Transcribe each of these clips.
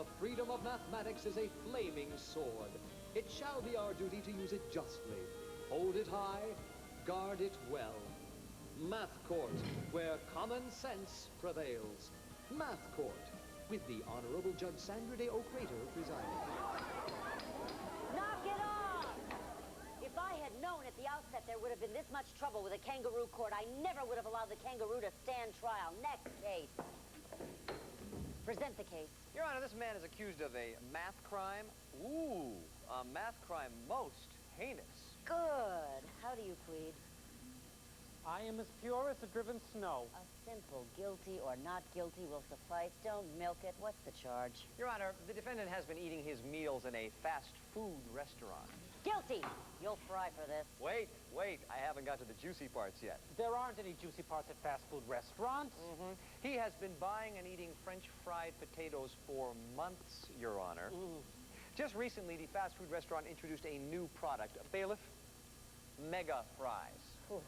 The freedom of mathematics is a flaming sword. It shall be our duty to use it justly. Hold it high, guard it well. Math Court, where common sense prevails. Math Court, with the Honorable Judge Sandra Day O'Crater presiding. Knock it off! If I had known at the outset there would have been this much trouble with a kangaroo court, I never would have allowed the kangaroo to stand trial. Next case. Present the case. Your Honor, this man is accused of a math crime. Ooh, a math crime most heinous. Good. How do you plead? I am as pure as the driven snow. A simple guilty or not guilty will suffice. Don't milk it. What's the charge? Your Honor, the defendant has been eating his meals in a fast food restaurant. Guilty! You'll fry for this. Wait, I haven't got to the juicy parts yet. There aren't any juicy parts at fast food restaurants. He has been buying and eating French fried potatoes for months, Your Honor. Just recently, the fast food restaurant introduced a new product. Bailiff, mega fries. Whew.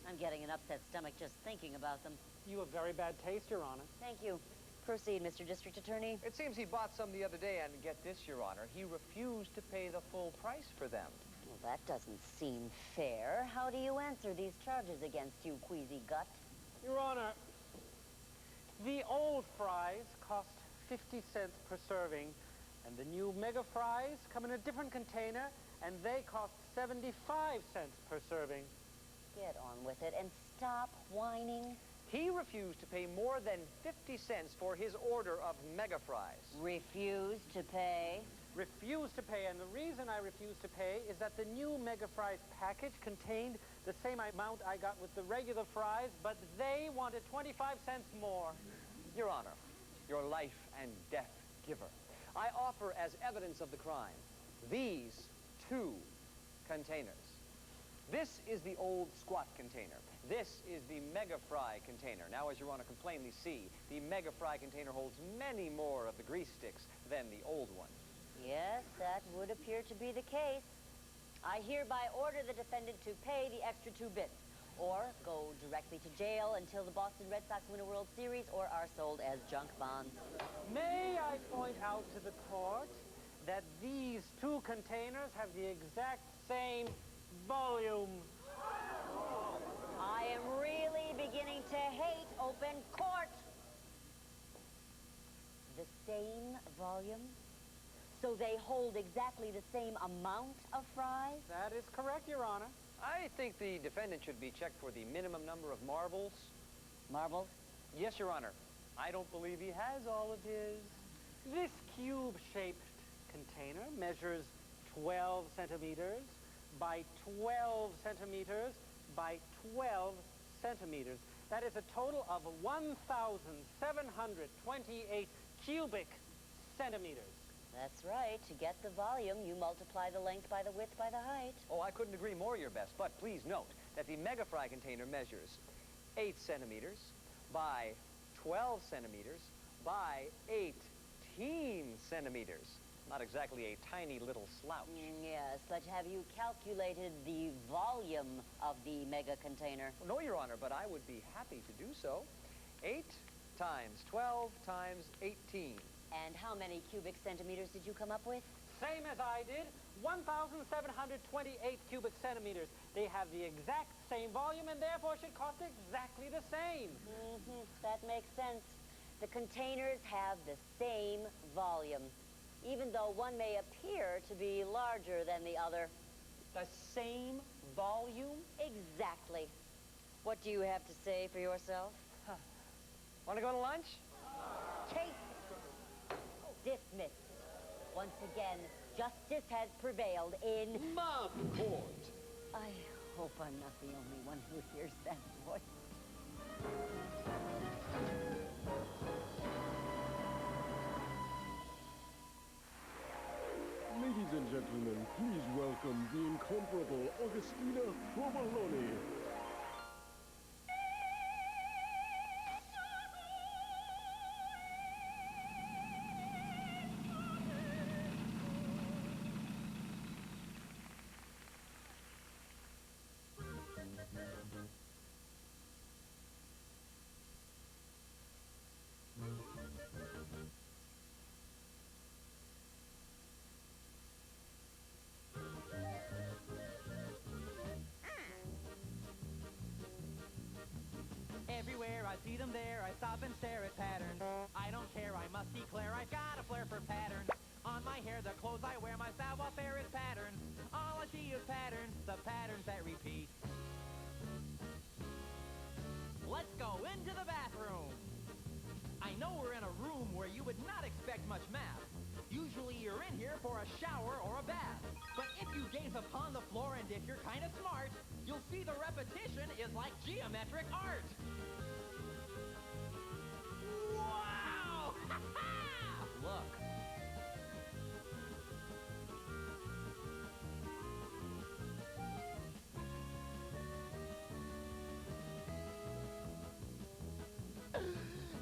I'm getting an upset stomach just thinking about them. You have very bad taste, Your Honor. Thank you. Proceed, Mr. District Attorney. It seems he bought some the other day, and get this, Your Honor, he refused to pay the full price for them. Well, that doesn't seem fair. How do you answer these charges against you, queasy gut? Your Honor, the old fries cost 50 cents per serving, and the new mega fries come in a different container, and they cost 75 cents per serving. Get on with it and stop whining. He refused to pay more than 50 cents for his order of mega fries. Refuse to pay? Refuse to pay, and the reason I refuse to pay is that the new mega fries package contained the same amount I got with the regular fries, but they wanted 25 cents more. Your Honor, your life and death giver, I offer as evidence of the crime these two containers. This is the old squat container. This is the mega fry container. Now, as Your Honor can plainly see, the mega fry container holds many more of the grease sticks than the old one. Yes, that would appear to be the case. I hereby order the defendant to pay the extra 2 bits, or go directly to jail until the Boston Red Sox win a World Series or are sold as junk bonds. May I point out to the court that these 2 containers have the exact same volume. I am really beginning to hate open court. The same volume? So they hold exactly the same amount of fries? That is correct, Your Honor. I think the defendant should be checked for the minimum number of marbles. Marbles? Yes, Your Honor. I don't believe he has all of his. This cube-shaped container measures 12 centimeters by 12 centimeters by 12 centimeters. That is a total of 1,728 cubic centimeters. That's right. To get the volume, you multiply the length by the width by the height. Oh, I couldn't agree more, Your Best. But please note that the mega fry container measures 8 centimeters by 12 centimeters by 18 centimeters. Not exactly a tiny little slouch. Yes, but have you calculated the volume of the mega container? No, Your Honor, but I would be happy to do so. 8 times 12 times 18. And how many cubic centimeters did you come up with? Same as I did, 1,728 cubic centimeters. They have the exact same volume and therefore should cost exactly the same. That makes sense. The containers have the same volume, even though one may appear to be larger than the other. The same volume? Exactly. What do you have to say for yourself? Want to go to lunch? Case dismissed. Once again, justice has prevailed in Math Court. I hope I'm not the only one who hears that voice. Ladies and gentlemen, please welcome the incomparable Augustina Provolone. Everywhere I see them there, I stop and stare at patterns. I don't care, I must declare I've got a flair for patterns. On my hair, the clothes I wear, my savoir-faire is patterns. All I see is patterns, the patterns that repeat. Let's go into the bathroom. I know we're in a room where you would not expect much math. Usually you're in here for a shower or a bath. But if you gaze upon the floor and if you're kind of smart, you'll see the repetition is like geometric art. Wow! Look.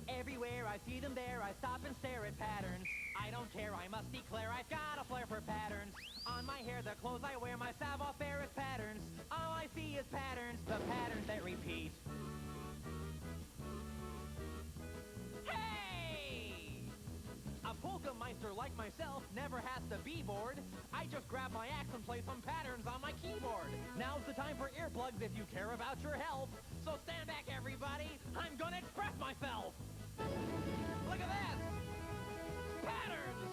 Everywhere I see them there, I stop and stare at patterns. I don't care, I must declare I've got a flair for patterns. On my hair, the clothes I wear, my savoir-faire is patterns. All I see is patterns, the patterns that repeat. Hey! A polka meister like myself never has to be bored. I just grab my axe and play some patterns on my keyboard. Now's the time for earplugs if you care about your health. So stand back, everybody. I'm gonna express myself. Look at this! Patterns!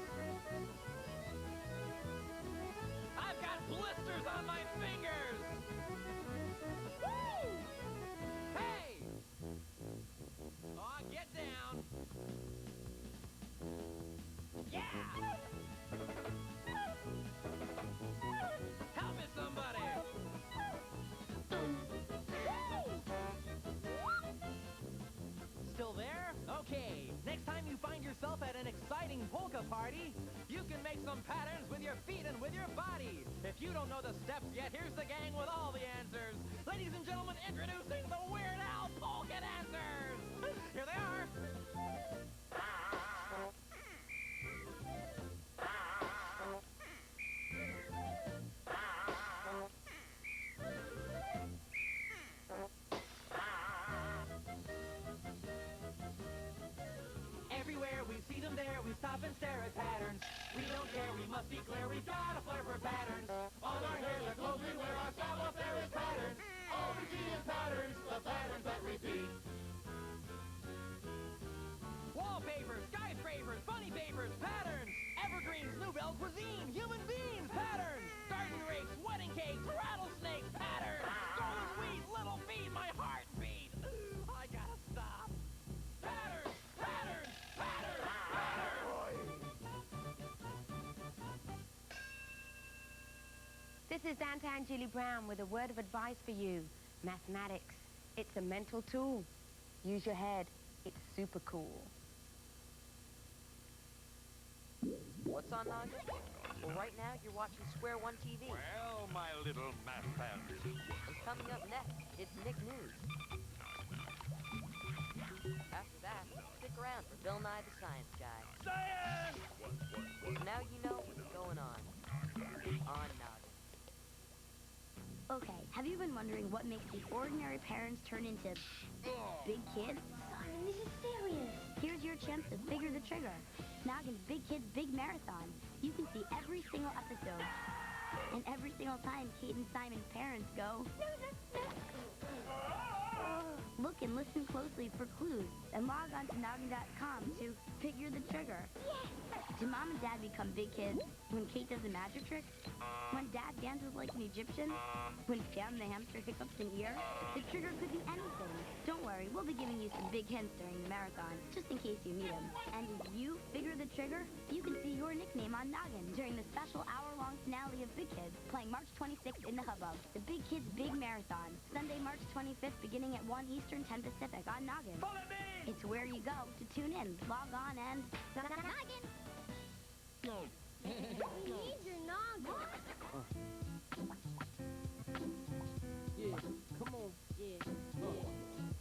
I've got blisters on my fingers! Woo! Hey! Aw, get down! Yeah! Help me, somebody! Still there? Okay. Next time you find yourself at an exciting polka party, you can make some patterns with your feet and with your body. If you don't know the steps yet, here's the gang with all the answers. Ladies and gentlemen, introducing the Weird Al Polka Dancers. Here they are. Everywhere we see them there, we stop and stare at patterns. We don't care, we must declare we've got a flair for patterns. On our hair, the clothes we wear, our savoir-faire is patterns. All we see is patterns, the patterns that repeat. Wallpapers, skyscrapers, funny papers, patterns. Evergreens, New Bell cuisine, human beings, patterns. Garden rakes, wedding cakes, rattlesnakes, patterns. Stolen weeds, little feet, my heartbeat. I gotta stop. Patterns, patterns, patterns, patterns. This is downtown Julie Brown with a word of advice for you. Mathematics. It's a mental tool. Use your head. It's super cool. What's on Noggin? Well, right now you're watching Square One TV. Well, my little math pals. And coming up next, it's Nick News. After that, stick around for Bill Nye the Science Guy. Science! So now you know what's going on Noggin. Okay, have you been wondering what makes the ordinary parents turn into big kids? Simon, this is serious. Here's your chance to figure the trigger. Noggin's Big Kids Big Marathon. You can see every single episode. And every single time Kate and Simon's parents go, no, that's cool. Look and listen closely for clues and log on to Noggin.com to figure the trigger. Yes! Do Mom and Dad become big kids when Kate does a magic trick? When Dad dances like an Egyptian? When Pam the hamster hiccups an ear? The trigger could be anything. Don't worry, we'll be giving you some big hints during the marathon, just in case you need them. And if you figure the trigger, you can see your nickname on Noggin during the special hour-long finale of Big Kids, playing March 26th in the Hubbub. The Big Kids Big Marathon, Sunday, March 25th, beginning at 1 Eastern, 10 Pacific on Noggin. Follow me! It's where you go to tune in, log on, and... Noggin! We need your Noggin. Yeah, come on. Yeah.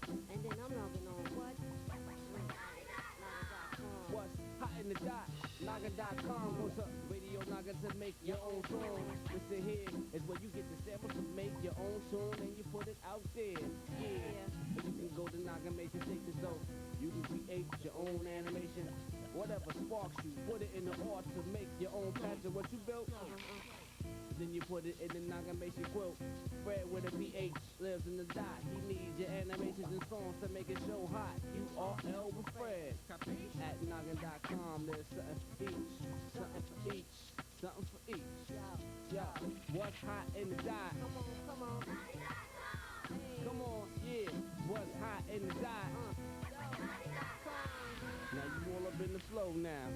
And then I'm logging on what? What's hot in the dot? Noggin.com. What's up? Radio Noggin to make your own song. Listen here is where you get the sample to make your own tune and you put it out there. Yeah. And you can go to Noggin, make your take the so you can create your own animation. Whatever sparks you, put it in the art to make your own pattern. What you built? Then you put it in the Noggin makes you quilt. Fred with a PH lives in the dot. He needs your animations and songs to make it show hot. URL with Fred. At Noggin.com, there's something for each. Something for each. Something for each. Yo, what's hot in the dot? Come on. Come on, yeah. What's hot in the dot? Now you all up in the flow now.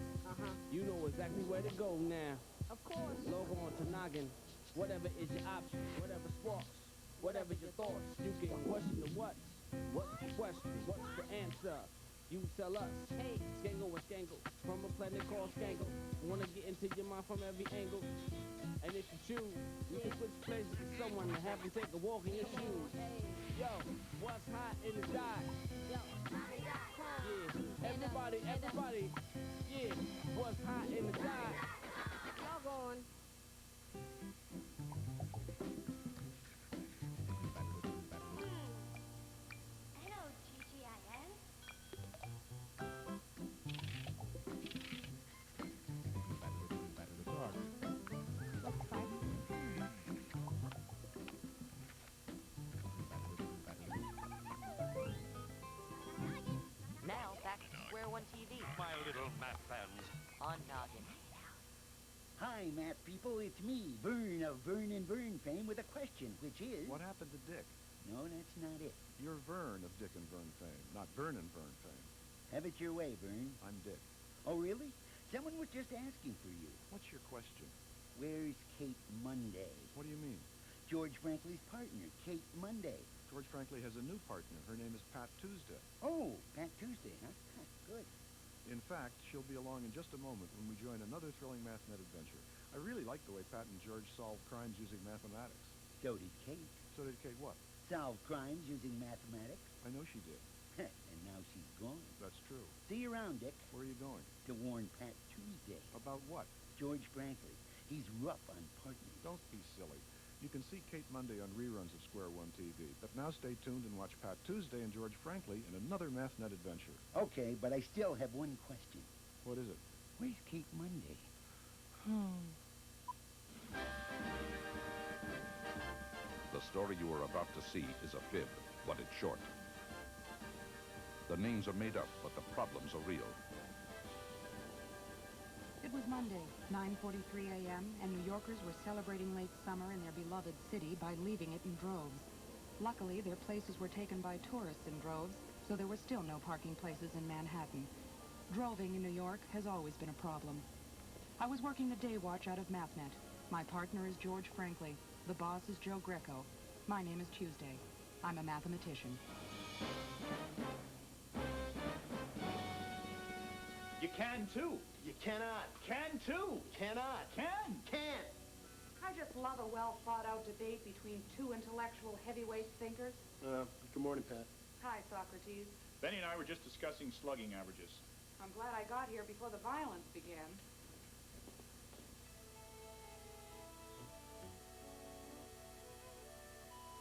You know exactly where to go now. Of course. Log on to Noggin. Whatever is your option, whatever sparks, whatever your thoughts. You can question the what. What's the question? What's the answer? You tell us. Hey. Skangle and Skangle from a planet called Skangle. Wanna get into your mind from every angle. And if you choose, you can switch places with someone and have them take a walk in your shoes. Yo, what's hot in the dot? Yo. Yeah, everybody, yeah, what's hot in the dot? Log on. Hello, TGIN. Now, back to Square One TV My little math fans. on Noggin. Hi, math people. It's me, Vern of Vern and Vern fame, with a question, which is... What happened to Dick? No, that's not it. You're Vern of Dick and Vern fame, not Vern and Vern fame. Have it your way, Vern. I'm Dick. Oh, really? Someone was just asking for you. What's your question? Where's Kate Monday? What do you mean? George Frankly's partner, Kate Monday. George Frankly has a new partner. Her name is Pat Tuesday. Oh, Pat Tuesday, huh? Good. In fact, she'll be along in just a moment when we join another thrilling Mathnet adventure. I really like the way Pat and George solved crimes using mathematics. So did Kate. So did Kate what? Solve crimes using mathematics. I know she did. And now she's gone. That's true. See you around, Dick. Where are you going? To warn Pat Tuesday. About what? George Frankly. He's rough on partners. Don't be silly. You can see Kate Monday on reruns of Square One TV. But now stay tuned and watch Pat Tuesday and George Frankly in another Mathnet adventure. Okay, but I still have one question. What is it? Where's Kate Monday? The story you are about to see is a fib, but it's short. The names are made up, but the problems are real. It was Monday, 9:43 a.m., and New Yorkers were celebrating late summer in their beloved city by leaving it in droves. Luckily, their places were taken by tourists in droves, so there were still no parking places in Manhattan. Droving in New York has always been a problem. I was working the day watch out of Mathnet. My partner is George Frankly. The boss is Joe Greco. My name is Tuesday. I'm a mathematician. You can too. You cannot. Can too. Cannot. Can. Can't. I just love a well-thought-out debate between two intellectual heavyweight thinkers. Good morning, Pat. Hi, Socrates. Benny and I were just discussing slugging averages. I'm glad I got here before the violence began.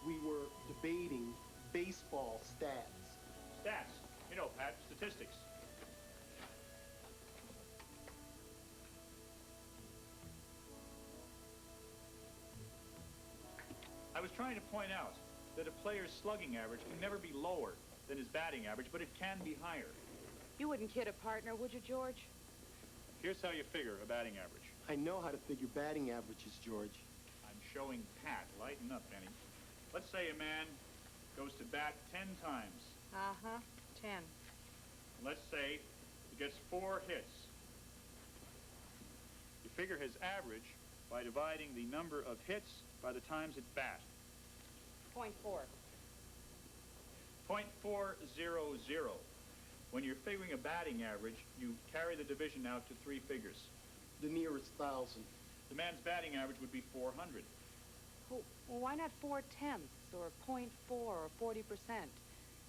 We were debating baseball stats. Stats. You know, Pat, statistics. I was trying to point out that a player's slugging average can never be lower than his batting average, but it can be higher. You wouldn't kid a partner, would you, George? Here's how you figure a batting average. I know how to figure batting averages, George. I'm showing Pat. Lighten up, Benny. Let's say a man goes to bat 10 times. Uh-huh, 10. Let's say he gets 4 hits. You figure his average by dividing the number of hits by the times at bat. 0.4. 0.400. When you're figuring a batting average, you carry the division out to 3 figures. The nearest 1,000. The man's batting average would be 400. Well, why not 4/10 or 0.4 or 40%?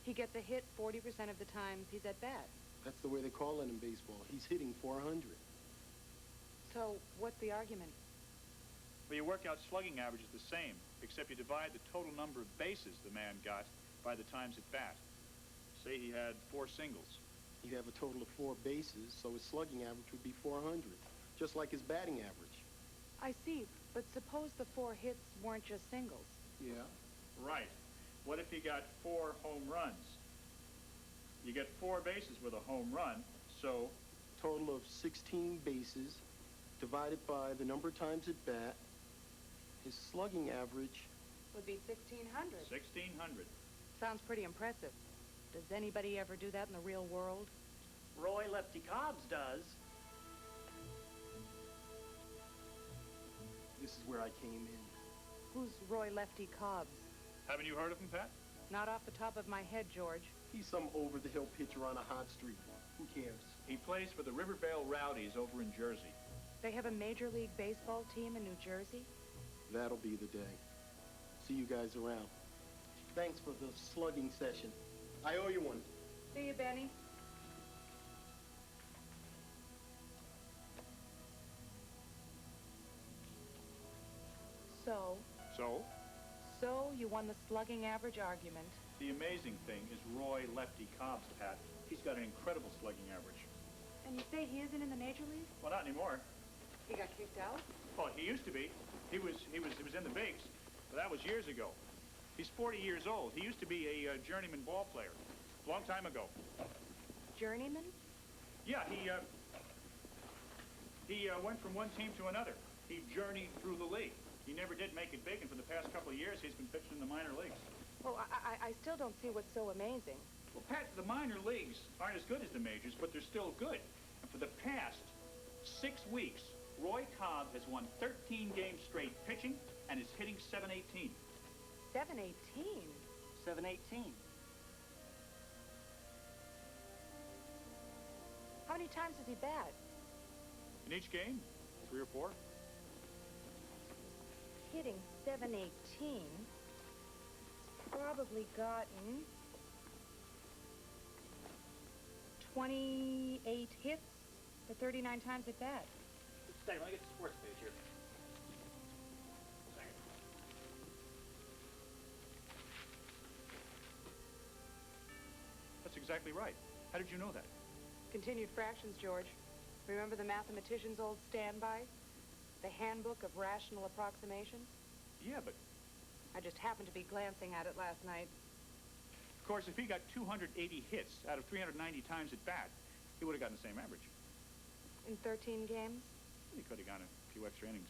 He gets a hit 40% of the times he's at bat. That's the way they call it in baseball. He's hitting 400. So what's the argument? Well, you work out slugging averages the same, except you divide the total number of bases the man got by the times at bat. Say he had 4 singles. He'd have a total of 4 bases, so his slugging average would be 400, just like his batting average. I see, But suppose the 4 hits weren't just singles. Yeah? Right. What if he got 4 home runs? You get 4 bases with a home run, so... Total of 16 bases, divided by the number of times at bat. His slugging average... Would be 1,600. 1,600. Sounds pretty impressive. Does anybody ever do that in the real world? Roy Lefty Cobbs does. This is where I came in. Who's Roy Lefty Cobbs? Haven't you heard of him, Pat? Not off the top of my head, George. He's some over-the-hill pitcher on a hot streak. Who cares? He plays for the Rivervale Rowdies over in Jersey. They have a Major League Baseball team in New Jersey? That'll be the day. See you guys around. Thanks for the slugging session. I owe you one. See you, Benny. So you won the slugging average argument. The amazing thing is Roy Lefty Cobbs, Pat. He's got an incredible slugging average. And you say he isn't in the Major League? Well, not anymore. He got kicked out? Well, he used to be. He was in the bigs, but that was years ago. He's 40 years old. He used to be a journeyman ball player, a long time ago. Journeyman? Yeah, he went from one team to another. He journeyed through the league. He never did make it big, and for the past couple of years, he's been pitching in the minor leagues. Well, I still don't see what's so amazing. Well, Pat, the minor leagues aren't as good as the majors, but they're still good. And for the past 6 weeks, Roy Cobb has won 13 games straight pitching and is hitting .718. 718? 718. How many times does he bat? In each game, 3 or 4. Hitting .718. Probably gotten 28 hits for 39 times at bat. Second, let me get the sports page here. Second. That's exactly right. How did you know that? Continued fractions, George. Remember the mathematician's old standby? The Handbook of Rational Approximations? Yeah, but... I just happened to be glancing at it last night. Of course, if he got 280 hits out of 390 times at bat, he would have gotten the same average. In 13 games? He could have gotten a few extra innings.